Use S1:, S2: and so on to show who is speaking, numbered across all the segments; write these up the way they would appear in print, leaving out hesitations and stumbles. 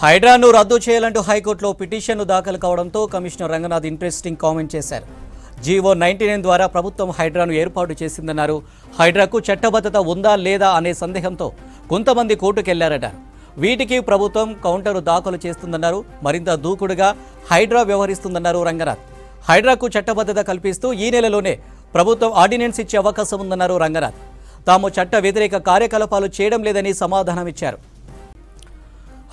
S1: హైడ్రాను రద్దు చేయాలంటూ హైకోర్టులో పిటిషన్ను దాఖలు కావడంతో కమిషనర్ రంగనాథ్ ఇంట్రెస్టింగ్ కామెంట్ చేశారు. జీవో 99 ద్వారా ప్రభుత్వం హైడ్రాను ఏర్పాటు చేసిందన్నారు. హైడ్రాకు చట్టబద్ధత ఉందా లేదా అనే సందేహంతో కొంతమంది కోర్టుకెళ్లారట. వీటికి ప్రభుత్వం కౌంటరు దాఖలు చేస్తుందన్నారు. మరింత దూకుడుగా హైడ్రా వ్యవహరిస్తుందన్నారు రంగనాథ్. హైడ్రాకు చట్టబద్ధత కల్పిస్తూ ఈ నెలలోనే ప్రభుత్వం ఆర్డినెన్స్ ఇచ్చే అవకాశం ఉందన్నారు రంగనాథ్. తాము చట్ట వ్యతిరేక కార్యకలాపాలు చేయడం లేదని సమాధానమిచ్చారు.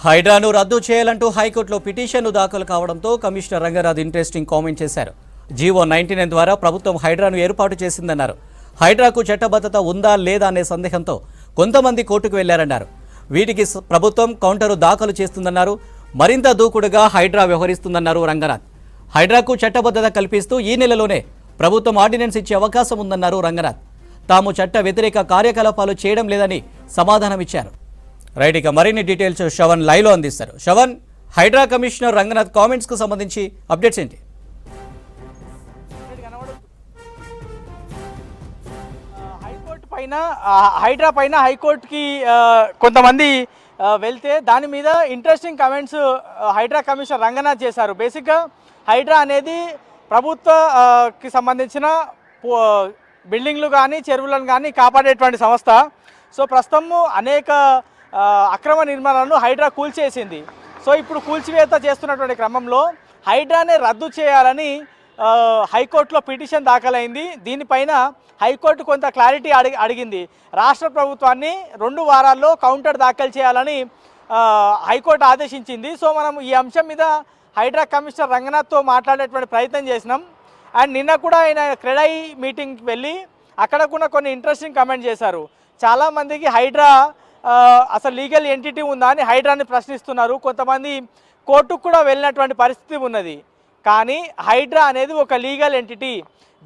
S1: హైడ్రాను రద్దు చేయాలంటూ హైకోర్టులో పిటిషన్ను దాఖలు కావడంతో కమిషనర్ రంగనాథ్ ఇంట్రెస్టింగ్ కామెంట్ చేశారు. జీవో 99 ద్వారా ప్రభుత్వం హైడ్రాను ఏర్పాటు చేసిందన్నారు. హైడ్రాకు చట్టబద్ధత ఉందా లేదా అనే సందేహంతో కొంతమంది కోర్టుకు వెళ్లారన్నారు. వీటికి ప్రభుత్వం కౌంటరు దాఖలు చేస్తుందన్నారు. మరింత దూకుడుగా హైడ్రా వ్యవహరిస్తుందన్నారు రంగనాథ్. హైడ్రాకు చట్టబద్ధత కల్పిస్తూ ఈ నెలలోనే ప్రభుత్వం ఆర్డినెన్స్ ఇచ్చే అవకాశం ఉందన్నారు రంగనాథ్. తాము చట్ట వ్యతిరేక కార్యకలాపాలు చేయడం లేదని సమాధానమిచ్చారు. రైట్, ఇక మరిన్ని డీటెయిల్స్ శ్రవణ్ లైవ్లో అందిస్తారు. శ్రవణ్, హైడ్రా కమిషనర్ రంగనాథ్ కామెంట్స్కు సంబంధించి అప్డేట్స్ ఏంటి?
S2: హైడ్రా పైన హైకోర్టుకి కొంతమంది వెళ్తే దాని మీద interesting comments HYDRAA commissioner Ranganath చేశారు. బేసిక్గా హైడ్రా అనేది ప్రభుత్వకి సంబంధించిన బిల్డింగ్లు కానీ చెరువులను కానీ కాపాడేటువంటి సంస్థ. సో ప్రస్తుతము అనేక అక్రమ నిర్మాణాలను హైడ్రా కూల్చేసింది. సో ఇప్పుడు కూల్చివేత చేస్తున్నటువంటి క్రమంలో హైడ్రానే రద్దు చేయాలని హైకోర్టులో పిటిషన్ దాఖలైంది. దీనిపైన హైకోర్టు కొంత క్లారిటీ అడిగింది. రాష్ట్ర ప్రభుత్వాన్ని 2 వారాల్లో కౌంటర్ దాఖలు చేయాలని హైకోర్టు ఆదేశించింది. సో మనం ఈ అంశం మీద హైడ్రా కమిషనర్ రంగనాథ్తో మాట్లాడేటువంటి ప్రయత్నం చేసినాం. అండ్ నిన్న కూడా ఆయన క్రెడై మీటింగ్కి వెళ్ళి అక్కడ కూడా కొన్ని ఇంట్రెస్టింగ్ కమెంట్ చేశారు. చాలామందికి హైడ్రా అసలు లీగల్ ఎంటిటీ ఉందా అని హైడ్రాని ప్రశ్నిస్తున్నారు. కొంతమంది కోర్టుకు కూడా వెళ్ళినటువంటి పరిస్థితి ఉన్నది. కానీ హైడ్రా అనేది ఒక లీగల్ ఎంటిటీ.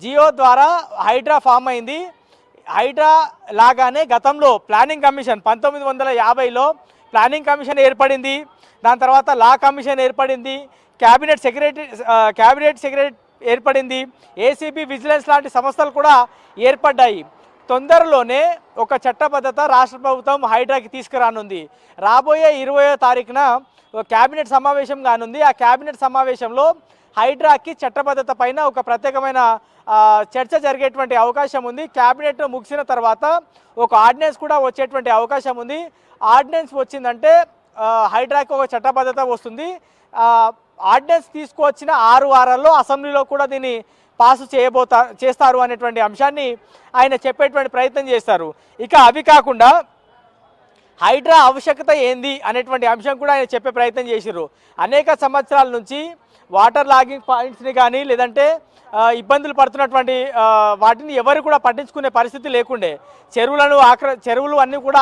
S2: జియో ద్వారా హైడ్రా ఫామ్ అయింది. హైడ్రా లాగానే గతంలో ప్లానింగ్ కమిషన్ 1950లో ప్లానింగ్ కమిషన్ ఏర్పడింది. దాని తర్వాత లా కమిషన్ ఏర్పడింది. క్యాబినెట్ సెక్రటరీ ఏర్పడింది. ఏసీబీ, విజిలెన్స్ లాంటి సంస్థలు కూడా ఏర్పడ్డాయి. తొందరలోనే ఒక చట్టబద్ధత రాష్ట్ర ప్రభుత్వం హైడ్రాకి తీసుకురానుంది. రాబోయే 20వ తారీఖున క్యాబినెట్ సమావేశం కానుంది. ఆ క్యాబినెట్ సమావేశంలో హైడ్రాకి చట్టబద్ధత పైన ఒక ప్రత్యేకమైన చర్చ జరిగేటువంటి అవకాశం ఉంది. క్యాబినెట్ ముగిసిన తర్వాత ఒక ఆర్డినెన్స్ కూడా వచ్చేటువంటి అవకాశం ఉంది. ఆర్డినెన్స్ వచ్చిందంటే హైడ్రాకి ఒక చట్టబద్ధత వస్తుంది. ఆర్డినెన్స్ తీసుకువచ్చిన 6 వారాల్లో అసెంబ్లీలో కూడా దీన్ని పాసు చేస్తారు అనేటువంటి అంశాన్ని ఆయన చెప్పేటువంటి ప్రయత్నం చేస్తారు. ఇక అవి కాకుండా హైడ్రా ఆవశ్యకత ఏంది అనేటువంటి అంశం కూడా ఆయన చెప్పే ప్రయత్నం చేశారు. అనేక సంవత్సరాల నుంచి వాటర్ లాగింగ్ పాయింట్స్ని కానీ లేదంటే ఇబ్బందులు పడుతున్నటువంటి వాటిని ఎవరు కూడా పట్టించుకునే పరిస్థితి లేకుండే. చెరువులు అన్నీ కూడా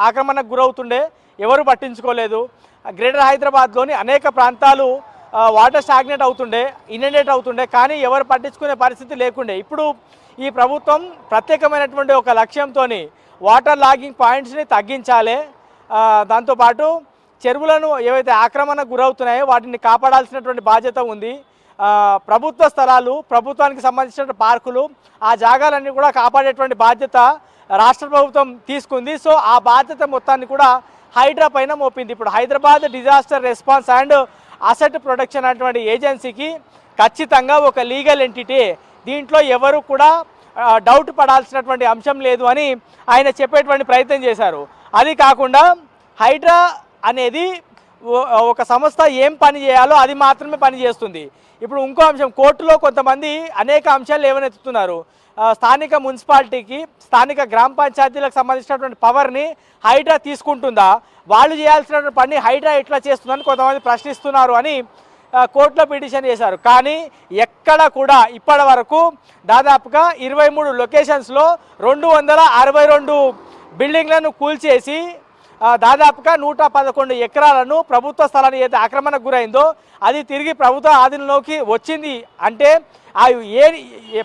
S2: ఆక్రమణకు గురవుతుండే, ఎవరు పట్టించుకోలేదు. గ్రేటర్ హైదరాబాద్లోని అనేక ప్రాంతాలు వాటర్ స్టాగ్నేట్ అవుతుండే, ఇనెండేట్ అవుతుండే, కానీ ఎవరు పట్టించుకునే పరిస్థితి లేకుండే. ఇప్పుడు ఈ ప్రభుత్వం ప్రత్యేకమైనటువంటి ఒక లక్ష్యంతో వాటర్ లాగింగ్ పాయింట్స్ని తగ్గించాలి. దాంతోపాటు చెరువులను ఏవైతే ఆక్రమణకు గురవుతున్నాయో వాటిని కాపాడాల్సినటువంటి బాధ్యత ఉంది. ప్రభుత్వ స్థలాలు, ప్రభుత్వానికి సంబంధించిన పార్కులు, ఆ జాగాలన్నీ కూడా కాపాడేటువంటి బాధ్యత రాష్ట్ర ప్రభుత్వం తీసుకుంది. సో ఆ బాధ్యత మొత్తాన్ని కూడా హైడ్రా పైన మోపింది. ఇప్పుడు Hyderabad disaster response and asset protection అనేటువంటి ఏజెన్సీకి ఖచ్చితంగా ఒక లీగల్ ఎంటిటీ. దీంట్లో ఎవరు కూడా డౌట్ పడాల్సినటువంటి అంశం లేదు అని ఆయన చెప్పేటువంటి ప్రయత్నం చేశారు. అది కాకుండా హైడ్రా అనేది ఒక సంస్థ ఏం పని చేయాలో అది మాత్రమే పని చేస్తుంది. ఇప్పుడు ఇంకో అంశం, కోర్టులో కొంతమంది అనేక అంశాలు లేవనెత్తుతున్నారు. స్థానిక మున్సిపాలిటీకి, స్థానిక గ్రామ పంచాయతీలకు సంబంధించినటువంటి పవర్ని హైడ్రా తీసుకుంటుందా, వాళ్ళు చేయాల్సినటువంటి పని హైడ్రా ఎట్లా చేస్తుందని కొంతమంది ప్రశ్నిస్తున్నారు అని కోర్టులో పిటిషన్ చేశారు. కానీ ఎక్కడ కూడా ఇప్పటి వరకు దాదాపుగా 23 లొకేషన్స్లో 262 బిల్డింగ్లను కూల్చేసి దాదాపుగా 111 ఎకరాలను ప్రభుత్వ స్థలాన్ని ఏదైతే ఆక్రమణకు గురైందో అది తిరిగి ప్రభుత్వ ఆధీనంలోకి వచ్చింది. అంటే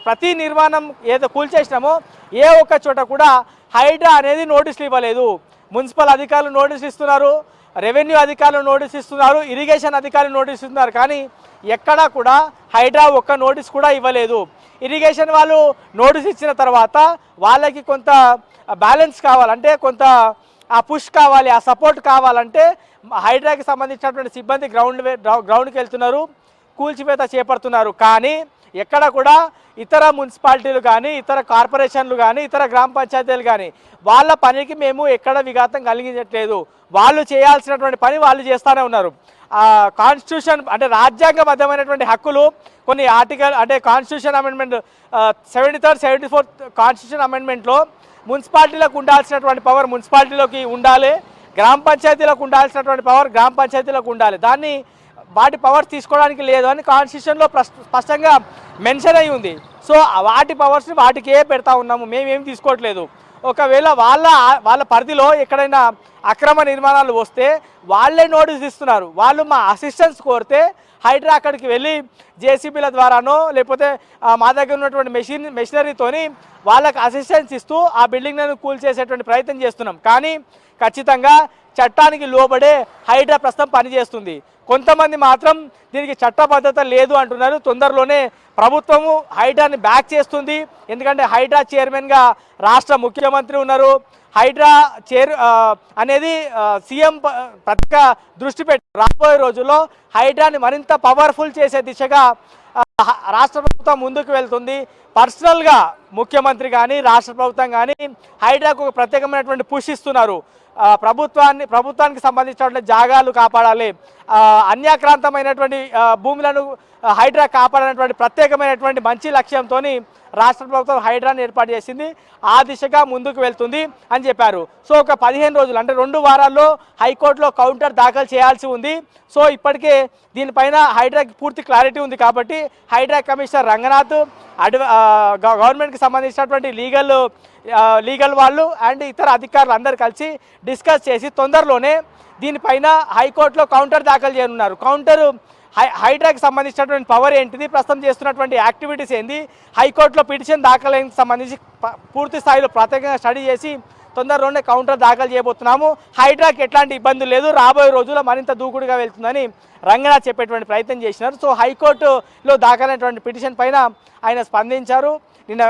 S2: ప్రతి నిర్మాణం ఏదైతే కూల్చేసినామో ఏ ఒక్క చోట కూడా హైడ్రా అనేది నోటీసులు ఇవ్వలేదు. మున్సిపల్ అధికారులు నోటీసులు ఇస్తున్నారు, రెవెన్యూ అధికారులు నోటీస్ ఇస్తున్నారు, ఇరిగేషన్ అధికారులు నోటీస్ ఇస్తున్నారు, కానీ ఎక్కడా కూడా హైడ్రా ఒక్క నోటీస్ కూడా ఇవ్వలేదు. ఇరిగేషన్ వాళ్ళు నోటీస్ ఇచ్చిన తర్వాత వాళ్ళకి కొంత బ్యాలెన్స్ కావాలంటే కొంత ఆ పుష్ కావాలి, ఆ సపోర్ట్ కావాలంటే హైడ్రాకి సంబంధించినటువంటి సిబ్బంది గ్రౌండ్కి వెళ్తున్నారు, కూల్చివేత చేపడుతున్నారు. కానీ ఎక్కడ కూడా ఇతర మున్సిపాలిటీలు కానీ, ఇతర కార్పొరేషన్లు కానీ, ఇతర గ్రామ పంచాయతీలు కానీ వాళ్ళ పనికి మేము ఎక్కడ విఘాతం కలిగించట్లేదు. వాళ్ళు చేయాల్సినటువంటి పని వాళ్ళు చేస్తూనే ఉన్నారు. కాన్స్టిట్యూషన్ అంటే రాజ్యాంగబద్ధమైనటువంటి హక్కులు కొన్ని ఆర్టికల్ అంటే constitution amendment 73rd 74th constitution అమెండ్మెంట్లో మున్సిపాలిటీలకు ఉండాల్సినటువంటి పవర్ మున్సిపాలిటీలోకి ఉండాలి, గ్రామ పంచాయతీలకు ఉండాల్సినటువంటి పవర్ గ్రామ పంచాయతీలకు ఉండాలి. దాన్ని వాటి పవర్స్ తీసుకోవడానికి లేదు అని కాన్స్టిట్యూషన్లో స్పష్టంగా మెన్షన్ అయి ఉంది. సో వాటి పవర్స్ని వాటికే పెడతా ఉన్నాము, మేమేం తీసుకోవట్లేదు. ఒకవేళ వాళ్ళ పరిధిలో ఎక్కడైనా అక్రమ నిర్మాణాలు వస్తే వాళ్ళే నోటీస్ ఇస్తున్నారు. వాళ్ళు మా అసిస్టెన్స్ కోరితే హైడ్రా అక్కడికి వెళ్ళి జేసీబీల ద్వారానో లేకపోతే మా దగ్గర ఉన్నటువంటి మెషినరీతోని వాళ్ళకి అసిస్టెన్స్ ఇస్తూ ఆ బిల్డింగ్లను కూల్ చేసేటువంటి ప్రయత్నం చేస్తున్నాం. కానీ ఖచ్చితంగా చట్టానికి లోబడే హైడ్రా ప్రస్తుతం పనిచేస్తుంది. కొంతమంది మాత్రం దీనికి చట్టబద్ధత లేదు అంటున్నారు. తొందరలోనే ప్రభుత్వము హైడ్రాని బ్యాక్ చేస్తుంది. ఎందుకంటే హైడ్రా చైర్మన్గా రాష్ట్ర ముఖ్యమంత్రి ఉన్నారు. హైడ్రా అనేది సీఎం ప్రత్యేక దృష్టి పెట్టి రాబోయే రోజుల్లో హైడ్రాని మరింత పవర్ఫుల్ చేసే దిశగా రాష్ట్ర ప్రభుత్వం ముందుకు వెళ్తుంది. పర్సనల్గా ముఖ్యమంత్రి కానీ రాష్ట్ర ప్రభుత్వం కానీ హైడ్రాకు ఒక ప్రత్యేకమైనటువంటి పుష్ ఇస్తున్నారు. ప్రభుత్వానికి సంబంధించినటువంటి జాగాలు కాపాడాలి, అన్యాక్రాంతమైనటువంటి భూములను హైడ్రా కాపాడనటువంటి ప్రత్యేకమైనటువంటి మంచి లక్ష్యంతో రాష్ట్ర ప్రభుత్వం హైడ్రాని ఏర్పాటు చేసింది. ఆ దిశగా ముందుకు వెళ్తుంది అని చెప్పారు. సో ఒక 15 రోజులు అంటే 2 వారాల్లో హైకోర్టులో కౌంటర్ దాఖలు చేయాల్సి ఉంది. సో ఇప్పటికే దీనిపైన హైడ్రాకి పూర్తి క్లారిటీ ఉంది కాబట్టి హైడ్రా కమిషనర్ రంగనాథ్ గవర్నమెంట్కి సంబంధించినటువంటి లీగల్ వాళ్ళు అండ్ ఇతర అధికారులు అందరూ కలిసి డిస్కస్ చేసి తొందరలోనే దీనిపైన హైకోర్టులో కౌంటర్ దాఖలు చేయనున్నారు. హైడ్రాకి సంబంధించినటువంటి పవర్ ఏంటిది, ప్రస్తుతం చేస్తున్నటువంటి యాక్టివిటీస్ ఏంది, హైకోర్టులో పిటిషన్ దాఖలైనకి సంబంధించి పూర్తి స్థాయిలో ప్రత్యేకంగా స్టడీ చేసి తొందరలోనే కౌంటర్ దాఖలు చేయబోతున్నాము. హైడ్రాకి ఎట్లాంటి ఇబ్బందులు లేదు, రాబోయే రోజుల్లో మరింత దూకుడుగా వెళ్తుందని రంగనాథ్ చెప్పేటువంటి ప్రయత్నం చేసినారు. సో హైకోర్టులో దాఖలైనటువంటి పిటిషన్ పైన ఆయన స్పందించారు. నిన్న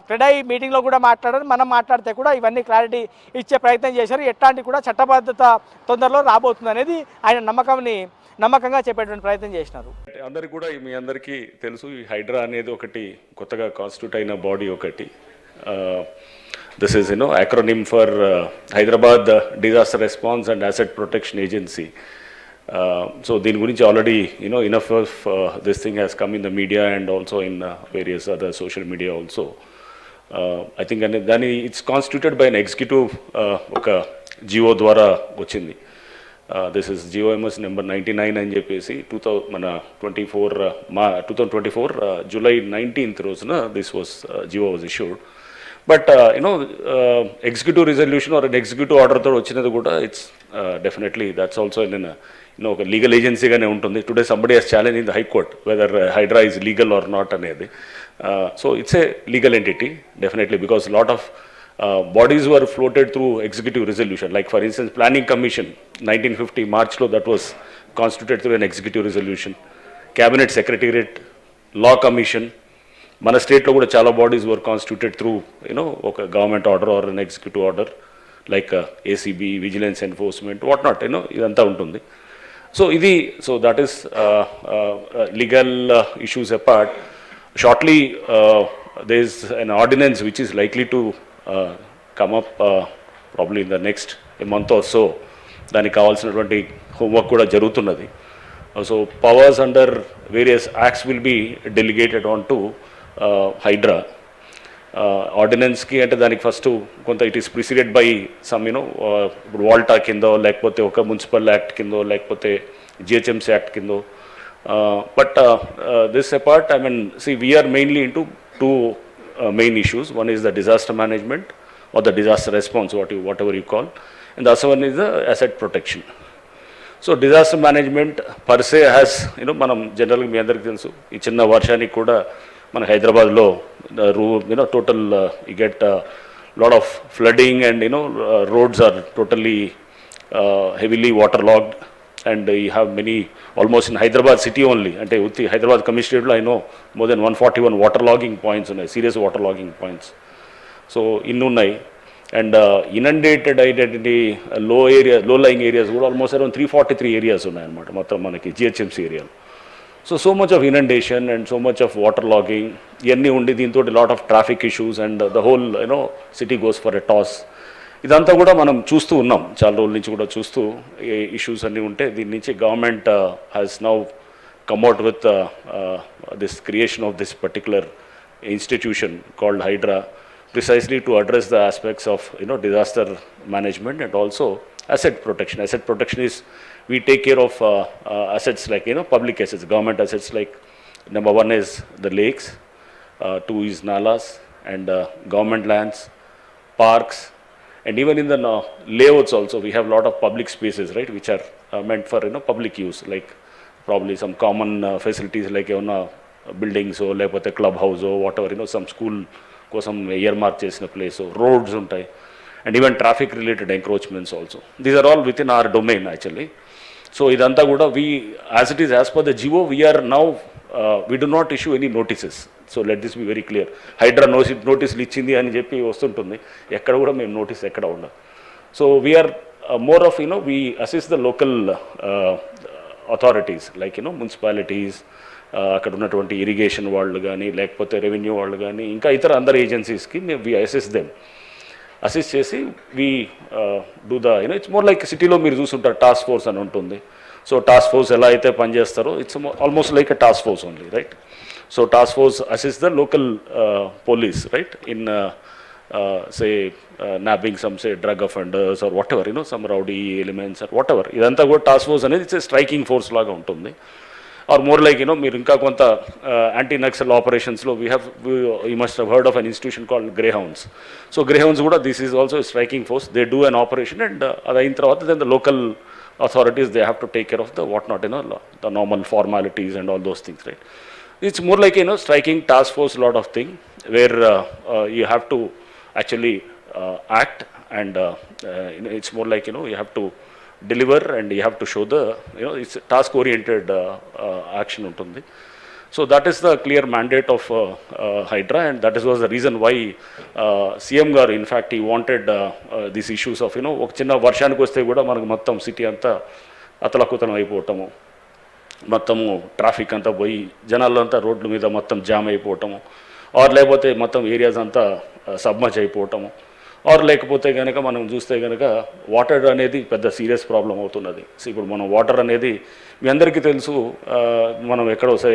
S2: క్రెడై మీటింగ్లో కూడా మాట్లాడారు. మనం మాట్లాడితే కూడా ఇవన్నీ క్లారిటీ ఇచ్చే ప్రయత్నం చేశారు. ఎట్లాంటి కూడా చట్టబద్ధత తొందరలో రాబోతుంది అనేది ఆయన నమ్మకంగా చెప్పేటువంటి ప్రయత్నం చేసినారు.
S3: అందరికి కూడా మీ అందరికీ తెలుసు, ఈ హైడ్రా అనేది ఒకటి కొత్తగా కాన్స్టిట్యూట్ అయిన బాడీ ఒకటి. This is acronym for Hyderabad disaster response and asset protection agency. So దీని గురించి already enough of this thing has come in the media and also in various other social media also. I think దాని it's constituted by an executive ఒక జియో ద్వారా వచ్చింది. This is GOMs number 99 అని చెప్పేసి 2024 July 19th రోజున this was GO was issued. But executive resolution or executive ఆర్డర్తో వచ్చినది కూడా ఇట్స్ డెఫినెట్లీ దట్స్ ఆల్సో ఒక లీగల్ ఏజెన్సీగానే ఉంటుంది. Today somebody has challenge in the high court whether HYDRA is legal or not అనేది. So it's a legal entity definitely because lot of bodies were floated through executive resolution, like for instance Planning Commission 1950 March lo that was constituted through an executive resolution. Cabinet Secretariat, Law Commission, mana state lo kuda chala bodies were constituted through oka government order or an executive order like ACB, Vigilance Enforcement, what not, idantha untundi. So that is legal issues apart. Shortly there is an ordinance which is likely to come up probably in the next month or so. దానికి కావాల్సినటువంటి homework కూడా జరుగుతున్నది. So powers under various acts will be delegated on to HYDRA. ఆర్డినెన్స్కి అంటే దానికి first కొంత it is preceded by some ఇప్పుడు వాల్టా కిందో లేకపోతే ఒక మున్సిపల్ యాక్ట్ కిందో లేకపోతే జిహెచ్ఎంసీ యాక్ట్ కిందో. But this apart we are mainly into two main issues. One is the disaster management or the disaster response, whatever you call, and the other one is the asset protection. So disaster management per se has మనం జనరల్గా మీ అందరికీ తెలుసు ఈ చిన్న వర్షానికి కూడా మన హైదరాబాద్లో total you get lot of flooding and roads are totally heavily waterlogged. And you have many, almost in Hyderabad city only, ante utti Hyderabad commissionerate lo I know more than 141 waterlogging points unnai, serious waterlogging points. So innu unnai. And inundated identity లో lying areas కూడా almost around 343 areas ఉన్నాయన్నమాట మొత్తం మనకి GHMC ఏరియాలో. So much of inundation and so much of water logging ఇవన్నీ ఉండి దీంతో lot of traffic issues and the whole city goes for a toss. ఇదంతా కూడా మనం చూస్తూ ఉన్నాం, చాలా రోజుల నుంచి కూడా చూస్తూ ఇష్యూస్ అన్నీ ఉంటే దీని నుంచి government has now come out with this creation of this particular institution called Hydra, precisely to address the aspects of disaster management and also asset protection. Asset protection is we take care of assets like public assets, government assets like number one is the lakes, two is nalas and government lands, parks, and even in the layouts also we have a lot of public spaces, right, which are meant for public use, like probably some common facilities like buildings or లేకపోతే club house whatever some school కోసం earmark చేసిన place, roads ఉంటాయి, and even traffic related encroachments also. These are all within our domain actually. So ఇదంతా కూడా as it is as per the geo we're now we do not issue any notices. So let this be very clear. HYDRAA నోటీసులు ఇచ్చింది అని చెప్పి వస్తుంటుంది, ఎక్కడ కూడా మేము నోటీస్ ఎక్కడ ఉండదు. So we're more of we assist the local authorities like municipalities, అక్కడ ఉన్నటువంటి ఇరిగేషన్ వాళ్ళు కానీ లేకపోతే రెవెన్యూ వాళ్ళు కానీ ఇంకా ఇతర అందరు ఏజెన్సీస్కి మేము వి అసిస్ట్ చేసి we do the it's more like సిటీలో మీరు చూస్తుంటారు టాస్క్ ఫోర్స్ అని ఉంటుంది. సో టాస్క్ ఫోర్స్ ఎలా అయితే పనిచేస్తారో it's almost like a task force only, right. So task force assist the local police, right, in say nabbing some say drug offenders or whatever, some rowdy elements or whatever. ఇదంతా కూడా task force అనేది it's striking force లాగా ఉంటుంది. Or more like మీరు ఇంకా కొంత anti naxal ఆపరేషన్స్లో you must have heard of an institution called Greyhounds. So Greyhounds కూడా this is also striking force. They do an operation and అది అయిన తర్వాత then the local authorities they have to take care of the what not the normal formalities and all those things, right. It's more like striking task force lot of thing where you have to actually act and it's more like you have to deliver and you have to show the it's task oriented action untundi. So that is the clear mandate of Hydra, and that was the reason why CM garu in fact he wanted these issues of ఒక చిన్న వర్షానికి వస్తే కూడా మనకు మొత్తం city అంతా అతలకుతలం అయిపోవటము, మొత్తము traffic అంతా పోయి జనాలంతా రోడ్ల మీద మొత్తం జామ్ అయిపోవటము, ఆర్ లేకపోతే మొత్తం ఏరియాస్ అంతా సబ్మర్జ్ అయిపోవటము, ఆర్ లేకపోతే కనుక మనం చూస్తే కనుక వాటర్ అనేది పెద్ద సీరియస్ ప్రాబ్లం అవుతున్నది. సో ఇప్పుడు మనం వాటర్ అనేది మీ అందరికీ తెలుసు, మనం ఎక్కడో సే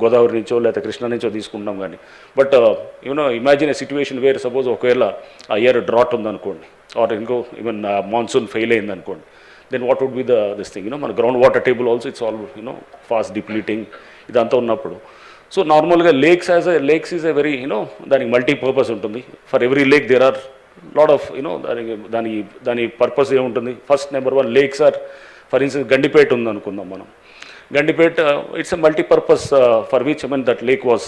S3: గోదావరి నుంచో లేకపోతే కృష్ణా నుంచో తీసుకుంటాం కానీ, but imagine a situation where suppose ఒకవేళ ఆ ఇయర్ డ్రాట్ ఉందనుకోండి ఆర్ ఇంకో ఈవెన్ మాన్సూన్ ఫెయిల్ అయిందనుకోండి, then what would be this thing మన ground water table also it's all fast depleting ఇదంతా ఉన్నప్పుడు. సో నార్మల్గా లేక్స్ ఈజ్ ఎ వెరీ దానికి మల్టీపర్పస్ ఉంటుంది. For every lake there are lot of దాని purpose ఏముంటుంది. First number one lakes are for instance Gandipet ఉందనుకుందాం మనం. Gandipet it's a multipurpose for which that lake was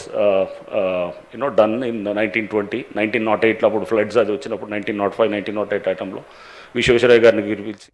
S3: done in 1920, 1908లో అప్పుడు floods అది వచ్చినప్పుడు 1905, 1908 ఐటంలో విశ్వేశ్వరయ్య గారిని పిలిచి